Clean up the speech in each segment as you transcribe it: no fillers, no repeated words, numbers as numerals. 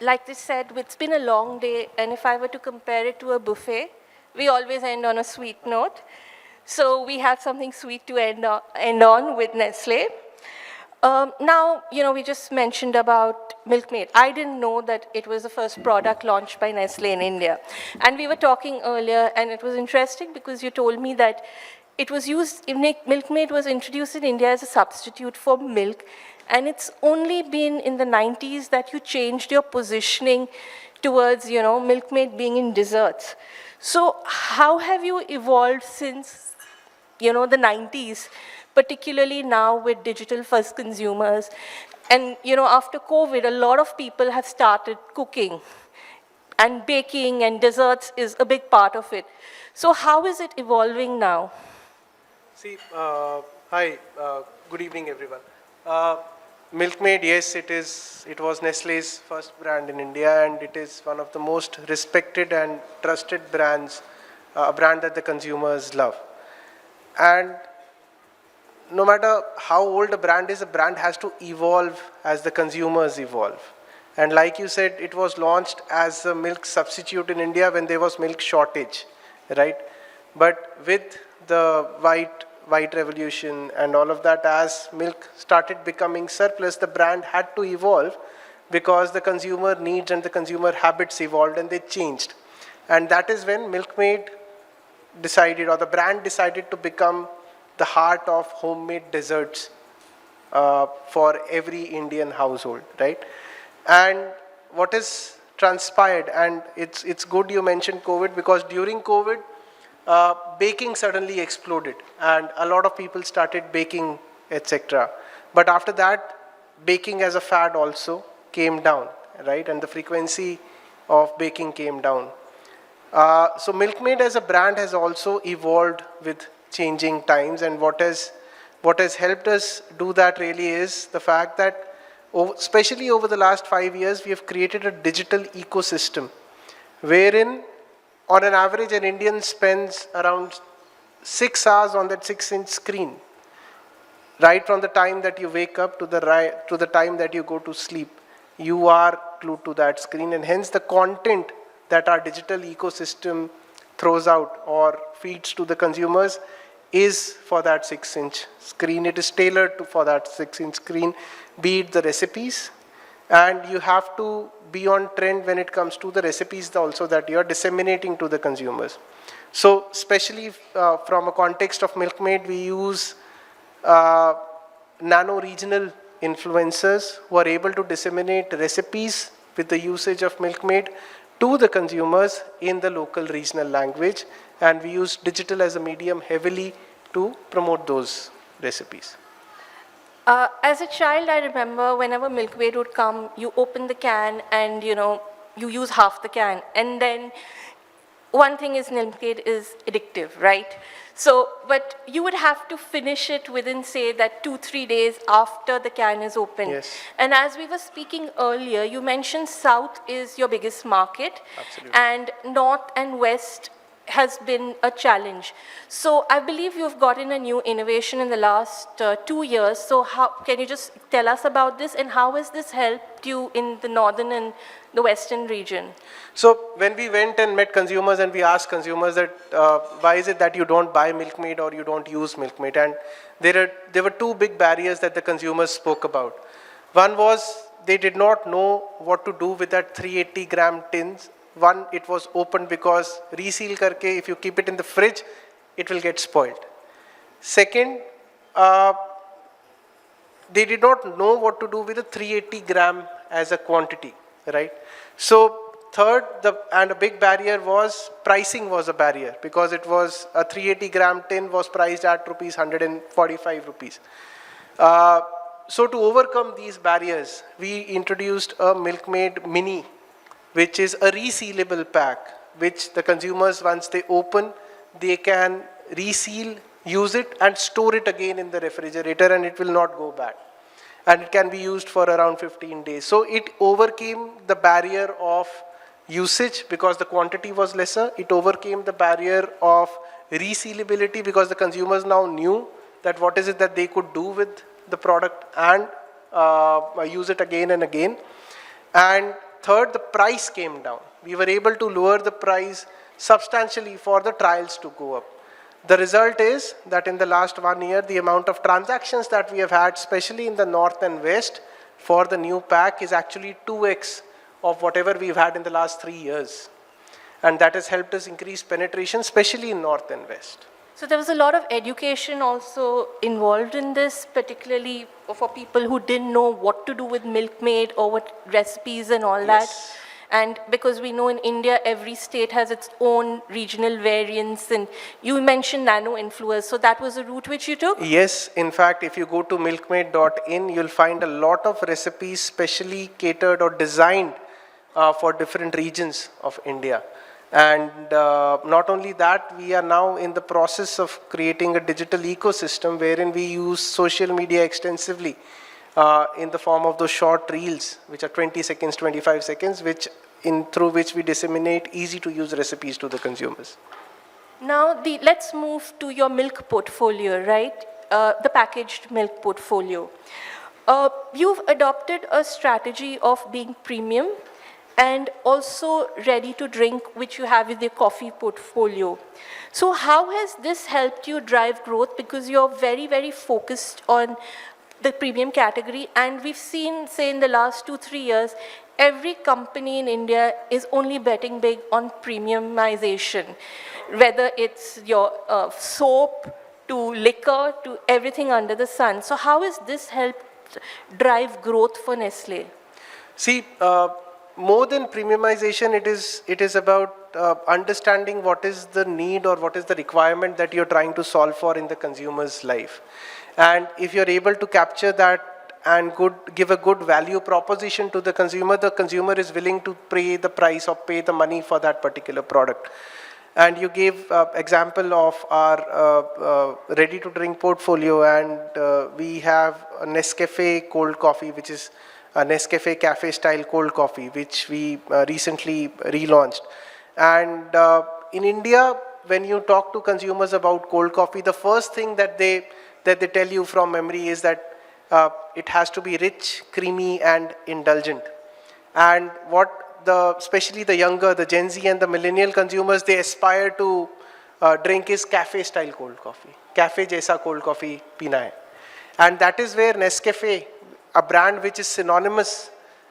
Like they said, it's been a long day, and if I were to compare it to a buffet, we always end on a sweet note. So we have something sweet to end on with Nestle. Now, we just mentioned about Milkmaid. I didn't know that it was the first product launched by Nestle in India. And we were talking earlier, and it was interesting because you told me that it was used, Milkmaid was introduced in India as a substitute for milk, and it's only been in the 90s that you changed your positioning towards, Milkmaid being in desserts. So how have you evolved since, the 90s, particularly now with digital-first consumers? And, after COVID, a lot of people have started cooking, and baking and desserts is a big part of it. So how is it evolving now? See, hi, good evening everyone. Milkmaid, yes, it was Nestlé's first brand in India, and it is one of the most respected and trusted brands, a brand that the consumers love. And no matter how old a brand is, a brand has to evolve as the consumers evolve. And like you said, it was launched as a milk substitute in India when there was milk shortage, right? But with the white revolution and all of that, as milk started becoming surplus, the brand had to evolve because the consumer needs and the consumer habits evolved and they changed. And that is when Milkmaid decided, or the brand decided, to become the heart of homemade desserts for every Indian household, right? And what is transpired, and it's good you mentioned COVID, because during COVID, baking suddenly exploded and a lot of people started baking, etc. But after that, baking as a fad also came down, right? And the frequency of baking came down. So Milkmaid as a brand has also evolved with changing times, and what has helped us do that really is the fact that, especially over the last 5 years, we have created a digital ecosystem wherein on an average an Indian spends around 6 hours on that 6-inch screen, right from the time that you wake up to the time that you go to sleep. You are glued to that screen, and hence the content that our digital ecosystem throws out or feeds to the consumers is for that 6-inch screen. It is tailored for that 6-inch screen, be it the recipes, and you have to be on trend when it comes to the recipes also that you are disseminating to the consumers. So especially from a context of Milkmaid, we use nano-regional influencers who are able to disseminate recipes with the usage of Milkmaid to the consumers in the local regional language, and we use digital as a medium heavily to promote those recipes. As a child, I remember whenever Milkmaid would come, you open the can and, you use half the can. And then one thing is Milkmaid is addictive, right? So, but you would have to finish it within, say, that 2-3 days after the can is open. Yes. And as we were speaking earlier, you mentioned South is your biggest market. Absolutely. And North and West has been a challenge. So I believe you've gotten a new innovation in the last 2 years. So how can you just tell us about this, and how has this helped you in the northern and the western region? So when we went and met consumers and we asked consumers that why is it that you don't buy Milkmaid or you don't use Milkmaid, and there were two big barriers that the consumers spoke about. One was they did not know what to do with that 380-gram tins. One, it was opened because reseal karke, if you keep it in the fridge, it will get spoiled. Second, they did not know what to do with a 380-gram as a quantity, right? So third, and a big barrier was pricing was a barrier, because it was a 380-gram tin was priced at rupees 145 rupees. So to overcome these barriers, we introduced a Milkmaid Mini, which is a resealable pack, which the consumers, once they open, they can reseal, use it, and store it again in the refrigerator, and it will not go bad. And it can be used for around 15 days. So it overcame the barrier of usage because the quantity was lesser. It overcame the barrier of resealability because the consumers now knew that what is it that they could do with the product and use it again and again. And third, the price came down. We were able to lower the price substantially for the trials to go up. The result is that in the last 1 year, the amount of transactions that we have had, especially in the north and west, for the new pack is actually 2x of whatever we've had in the last 3 years. And that has helped us increase penetration, especially in north and west. So there was a lot of education also involved in this, particularly for people who didn't know what to do with Milkmaid or what recipes and all that. Yes. And because we know in India, every state has its own regional variants, and you mentioned nano influencers, so that was a route which you took? Yes, in fact, if you go to milkmaid.in, you'll find a lot of recipes specially catered or designed for different regions of India. And not only that, we are now in the process of creating a digital ecosystem wherein we use social media extensively in the form of those short reels, which are 20 seconds, 25 seconds, through which we disseminate easy to use recipes to the consumers. Now, let's move to your milk portfolio, right? The packaged milk portfolio. You've adopted a strategy of being premium and also ready to drink, which you have with your coffee portfolio. So how has this helped you drive growth? Because you're very, very focused on the premium category, and we've seen, say, in the last 2-3 years, every company in India is only betting big on premiumization, whether it's your soap to liquor to everything under the sun. So how has this helped drive growth for Nestlé? See, more than premiumization, it is about understanding what is the need or what is the requirement that you're trying to solve for in the consumer's life. And if you're able to capture that and give a good value proposition to the consumer is willing to pay the price or pay the money for that particular product. And you gave example of our ready-to-drink portfolio, and we have a Nescafe cold coffee, which is a Nescafe cafe-style cold coffee, which we recently relaunched. And in India, when you talk to consumers about cold coffee, the first thing that they tell you from memory is that it has to be rich, creamy, and indulgent. And what especially the younger, the Gen Z and the millennial consumers, they aspire to drink is cafe-style cold coffee. Cafe jaisa cold coffee pina hai. And that is where Nescafe, a brand which is synonymous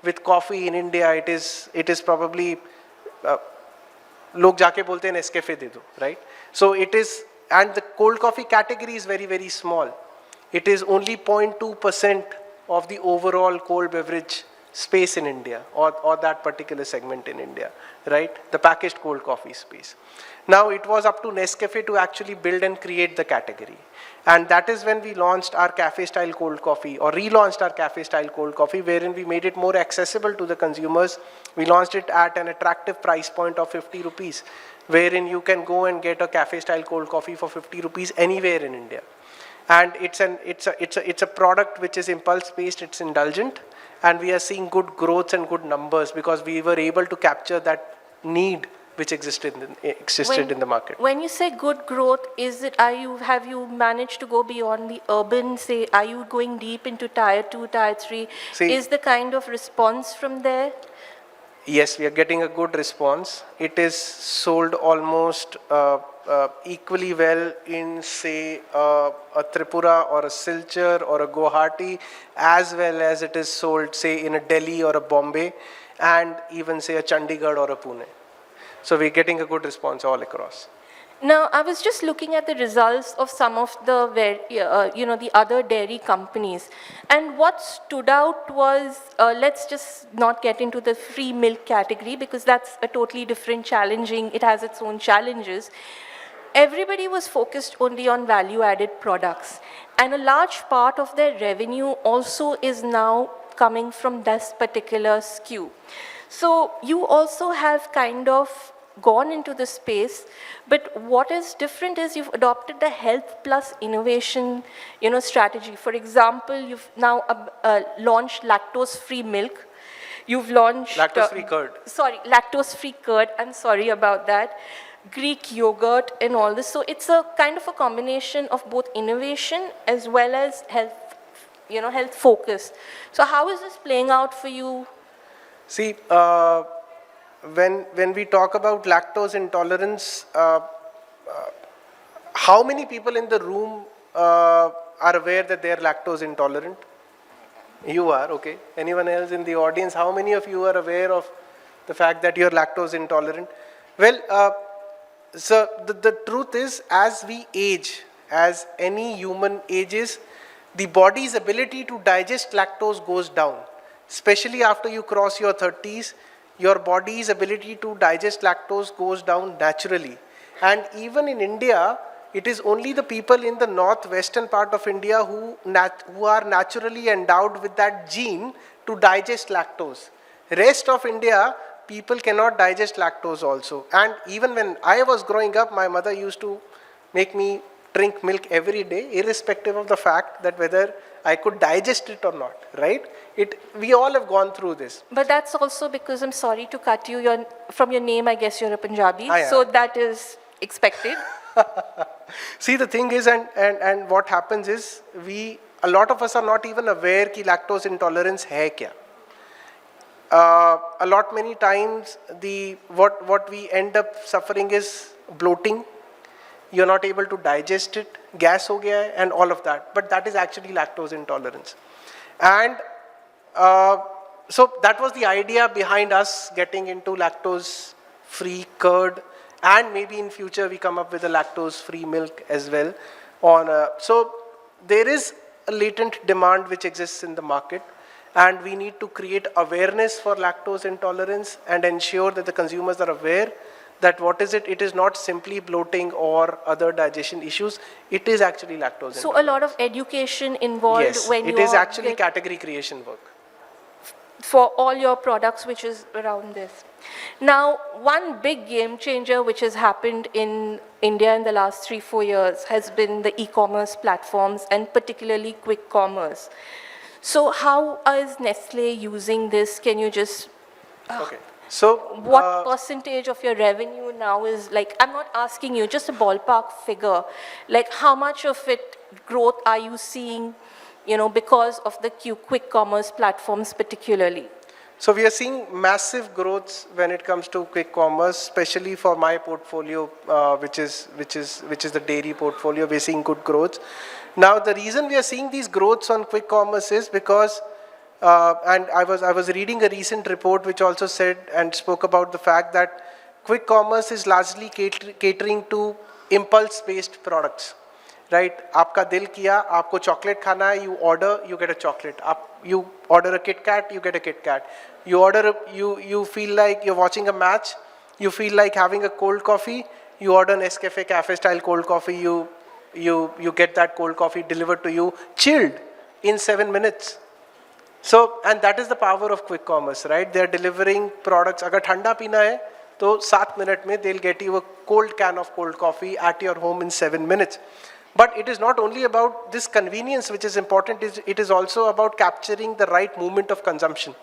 with coffee in India, it is probably log jaake bolte hain Nescafe de do, right? So it is, and the cold coffee category is very, very small. It is only 0.2% of the overall cold beverage space in India, or that particular segment in India, right? The packaged cold coffee space. Now it was up to Nescafe to actually build and create the category. And that is when we launched our cafe style cold coffee, or relaunched our cafe style cold coffee, wherein we made it more accessible to the consumers. We launched it at an attractive price point of 50 rupees, wherein you can go and get a cafe style cold coffee for 50 rupees anywhere in India. And it's a product which is impulse based, it's indulgent, and we are seeing good growths and good numbers because we were able to capture that need which existed in the market. When you say good growth, have you managed to go beyond the urban? Say, are you going deep into tier 2, tier 3? Is the kind of response from there? Yes, we are getting a good response. It is sold almost equally well in, say, a Tripura or a Silchar or a Guwahati, as well as it is sold, say, in a Delhi or a Bombay, and even, say, a Chandigarh or a Pune. So we're getting a good response all across. Now, I was just looking at the results of some of the other dairy companies, and what stood out was, let's just not get into the free milk category because that's a totally different challenging, it has its own challenges. Everybody was focused only on value-added products, and a large part of their revenue also is now coming from this particular SKU. So you also have kind of gone into the space, but what is different is you've adopted the health plus innovation, strategy. For example, you've now launched lactose-free milk. You've launched lactose-free curd. Lactose-free curd. I'm sorry about that. Greek yogurt and all this. So it's a kind of a combination of both innovation as well as health, health focus. So how is this playing out for you? See, when we talk about lactose intolerance, how many people in the room are aware that they are lactose intolerant? You are, okay. Anyone else in the audience, how many of you are aware of the fact that you're lactose intolerant? Well, so the truth is, as we age, as any human ages, the body's ability to digest lactose goes down. Especially after you cross your 30s, your body's ability to digest lactose goes down naturally. And even in India, it is only the people in the northwestern part of India who are naturally endowed with that gene to digest lactose. Rest of India, people cannot digest lactose also. And even when I was growing up, my mother used to make me drink milk every day, irrespective of the fact that whether I could digest it or not, right? We all have gone through this. But that's also because, I'm sorry to cut you, from your name, I guess you're a Punjabi, I am. so that is expected. See, the thing is, and what happens is, a lot of us are not even aware कि lactose intolerance है क्या. A lot many times, what we end up suffering is bloating. You're not able to digest it, gas ho gaya hai, and all of that. But that is actually lactose intolerance. And so that was the idea behind us getting into lactose-free curd, and maybe in future we come up with a lactose-free milk as well. So there is a latent demand which exists in the market, and we need to create awareness for lactose intolerance and ensure that the consumers are aware that what is it? It is not simply bloating or other digestion issues. It is actually lactose intolerance. So a lot of education involved Yes, when you it is actually category creation work. For all your products, which is around this. Now, one big game changer which has happened in India in the last 3-4 years has been the e-commerce platforms, and particularly quick commerce. So how is Nestlé using this? Can you just... Okay. So, what percentage of your revenue now is, like, I'm not asking you, just a ballpark figure, like how much of it growth are you seeing, because of the quick commerce platforms particularly? So we are seeing massive growths when it comes to quick commerce, especially for my portfolio, which is the dairy portfolio. We're seeing good growth. Now, the reason we are seeing these growths on quick commerce is because and I was reading a recent report which also said and spoke about the fact that quick commerce is largely catering to impulse-based products, right? आपका दिल किया, आपको chocolate खाना है, you order, you get a chocolate. You order a Kit Kat, you get a Kit Kat. You feel like you're watching a match, you feel like having a cold coffee, you order an Nescafe cafe style cold coffee, you get that cold coffee delivered to you, chilled in 7 minutes. So, and that is the power of quick commerce, right? They are delivering products. अगर ठंडा पीना है, तो 7 minutes में they'll get you a cold can of cold coffee at your home in 7 minutes. But it is not only about this convenience which is important, it is also about capturing the right moment of consumption,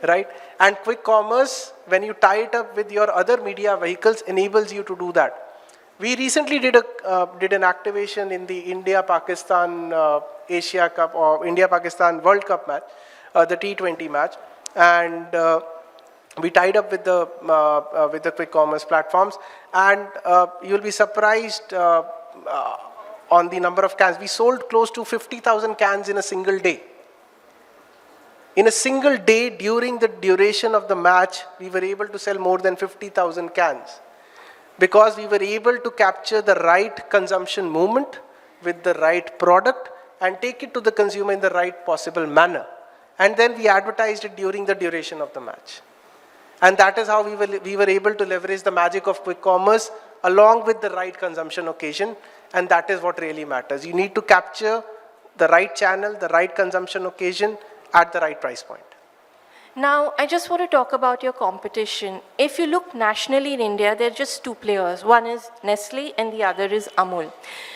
right? And quick commerce, when you tie it up with your other media vehicles, enables you to do that. We recently did an activation in the India-Pakistan Asia Cup or India-Pakistan World Cup match, the T20 match, and we tied up with the quick commerce platforms, and you'll be surprised on the number of cans. We sold close to 50,000 cans in a single day. In a single day, during the duration of the match, we were able to sell more than 50,000 cans because we were able to capture the right consumption moment with the right product and take it to the consumer in the right possible manner. And then we advertised it during the duration of the match. And that is how we were able to leverage the magic of quick commerce along with the right consumption occasion. And that is what really matters. You need to capture the right channel, the right consumption occasion at the right price point. Now, I just want to talk about your competition. If you look nationally in India, there are just two players. One is Nestlé and the other is Amul.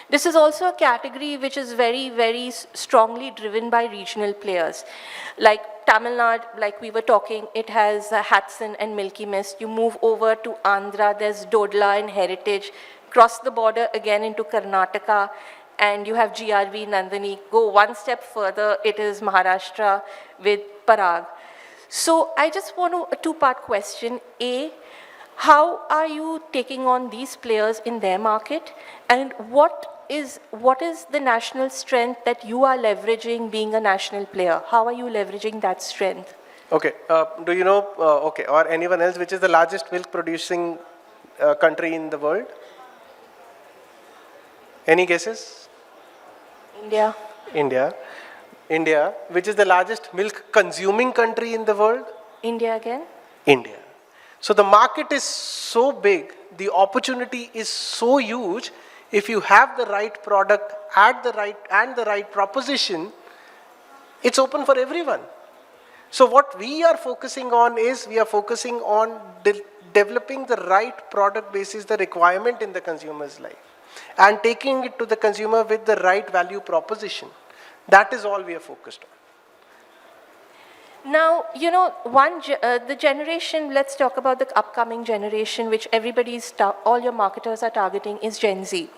This is also a category which is very, very strongly driven by regional players. Like Tamil Nadu, like we were talking, it has Hatsun and Milky Mist. You move over to Andhra, there's Dodla and Heritage. Cross the border again into Karnataka, and you have GRV, Nandini. Go one step further, it is Maharashtra with Parag. So I just want a two-part question. A, how are you taking on these players in their market? And what is the national strength that you are leveraging being a national player? How are you leveraging that strength? Okay. Do you know, okay, or anyone else, which is the largest milk producing country in the world? Any guesses? India. India. India. Which is the largest milk consuming country in the world? India again? India. So the market is so big, the opportunity is so huge. If you have the right product at the right proposition, it's open for everyone. So what we are focusing on is we are focusing on developing the right product basis the requirement in the consumer's life and taking it to the consumer with the right value proposition. That is all we are focused on. Now, the generation, let's talk about the upcoming generation, which all your marketers are targeting is Gen Z.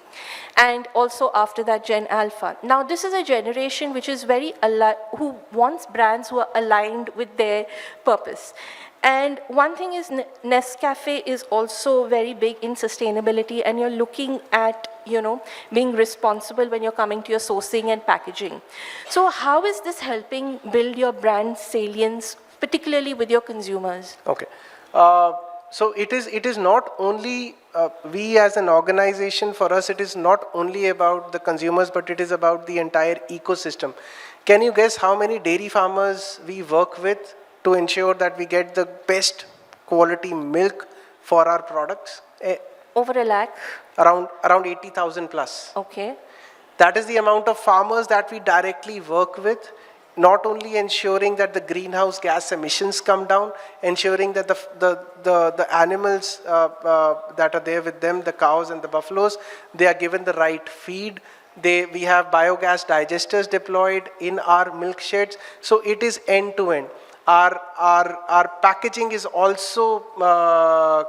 And also after that, Gen Alpha. Now, this is a generation which is who wants brands who are aligned with their purpose. And one thing is Nescafe is also very big in sustainability, and you're looking at, being responsible when you're coming to your sourcing and packaging. So how is this helping build your brand salience, particularly with your consumers? Okay. So it is not only, we as an organization, for us it is not only about the consumers, but it is about the entire ecosystem. Can you guess how many dairy farmers we work with to ensure that we get the best quality milk for our products? Over a lakh? Around 80,000 plus. Okay. That is the amount of farmers that we directly work with, not only ensuring that the greenhouse gas emissions come down, ensuring that the animals that are there with them, the cows and the buffaloes, they are given the right feed. We have biogas digesters deployed in our milk sheds. So it is end to end. Our packaging is also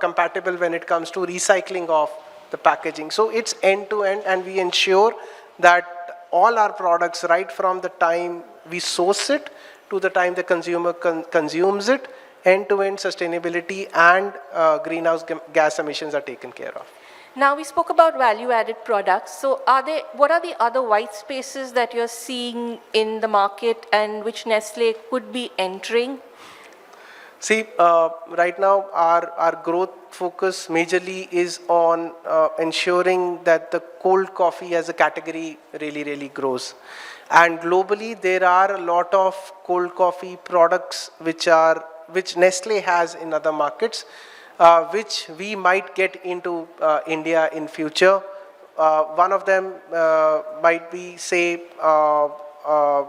compatible when it comes to recycling of the packaging. So it's end to end, and we ensure that all our products, right from the time we source it to the time the consumer consumes it, end to end sustainability and greenhouse gas emissions are taken care of. Now we spoke about value-added products. So what are the other white spaces that you're seeing in the market and which Nestlé could be entering? See, right now our growth focus majorly is on ensuring that the cold coffee as a category really grows. And globally, there are a lot of cold coffee products which Nestlé has in other markets, which we might get into India in future. One of them might be, say, a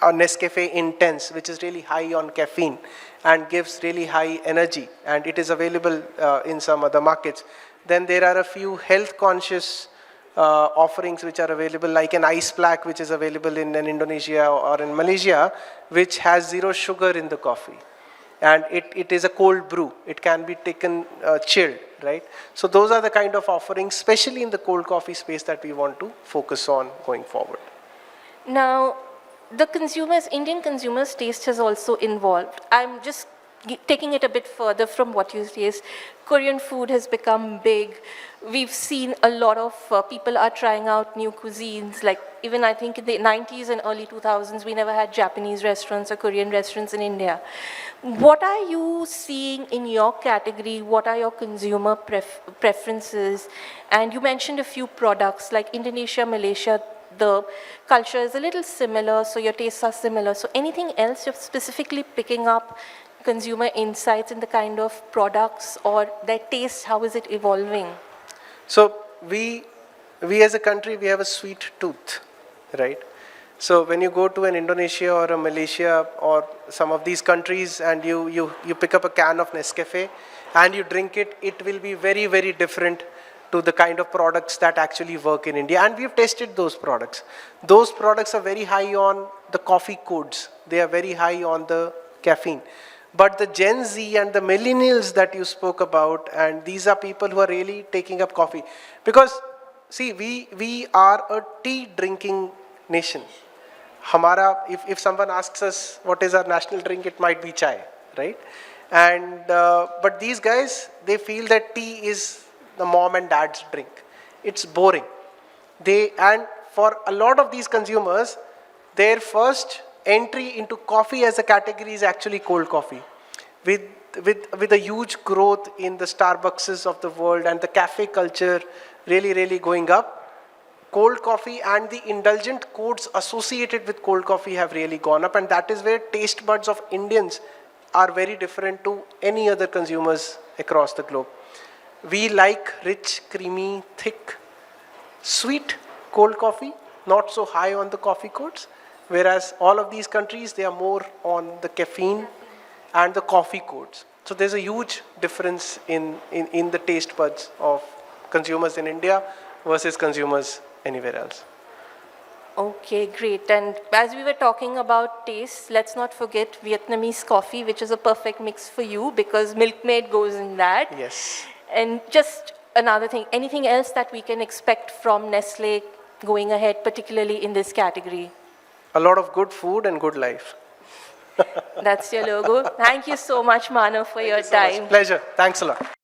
Nescafe Intense, which is really high on caffeine and gives really high energy, and it is available in some other markets. Then there are a few health conscious offerings which are available, like an ice pack which is available in Indonesia or in Malaysia, which has zero sugar in the coffee. And it is a cold brew. It can be taken chilled, right? So those are the kind of offerings, especially in the cold coffee space, that we want to focus on going forward. Now, Indian consumers' taste has also evolved. I'm just taking it a bit further from what you say. Korean food has become big. We've seen a lot of people are trying out new cuisines. Like even I think in the 90s and early 2000s, we never had Japanese restaurants or Korean restaurants in India. What are you seeing in your category? What are your consumer preferences? And you mentioned a few products like Indonesia, Malaysia. The culture is a little similar, so your tastes are similar. So anything else you're specifically picking up, consumer insights in the kind of products or their taste, how is it evolving? So we as a country, we have a sweet tooth, right? So when you go to an Indonesia or a Malaysia or some of these countries and you pick up a can of Nescafe and you drink it, it will be very different to the kind of products that actually work in India. And we've tested those products. Those products are very high on the coffee codes. They are very high on the caffeine. But the Gen Z and the millennials that you spoke about, and these are people who are really taking up coffee. Because, see, we are a tea drinking nation. if someone asks us what is our national drink, it might be chai, right? And but these guys, they feel that tea is the mom and dad's drink. It's boring. And for a lot of these consumers, their first entry into coffee as a category is actually cold coffee. With with a huge growth in the Starbuckses of the world and the cafe culture really going up, cold coffee and the indulgent codes associated with cold coffee have really gone up, and that is where taste buds of Indians are very different to any other consumers across the globe. We like rich, creamy, thick, sweet cold coffee, not so high on the coffee codes, whereas all of these countries, they are more on the caffeine and the coffee codes. So there's a huge difference in the taste buds of consumers in India versus consumers anywhere else. Okay, great. And as we were talking about taste, let's not forget Vietnamese coffee, which is a perfect mix for you because Milkmaid goes in that. Yes. And just another thing, anything else that we can expect from Nestlé going ahead, particularly in this category? A lot of good food and good life. That's your logo. Thank you so much, Manav, for your So much. time. Pleasure. Thanks a lot.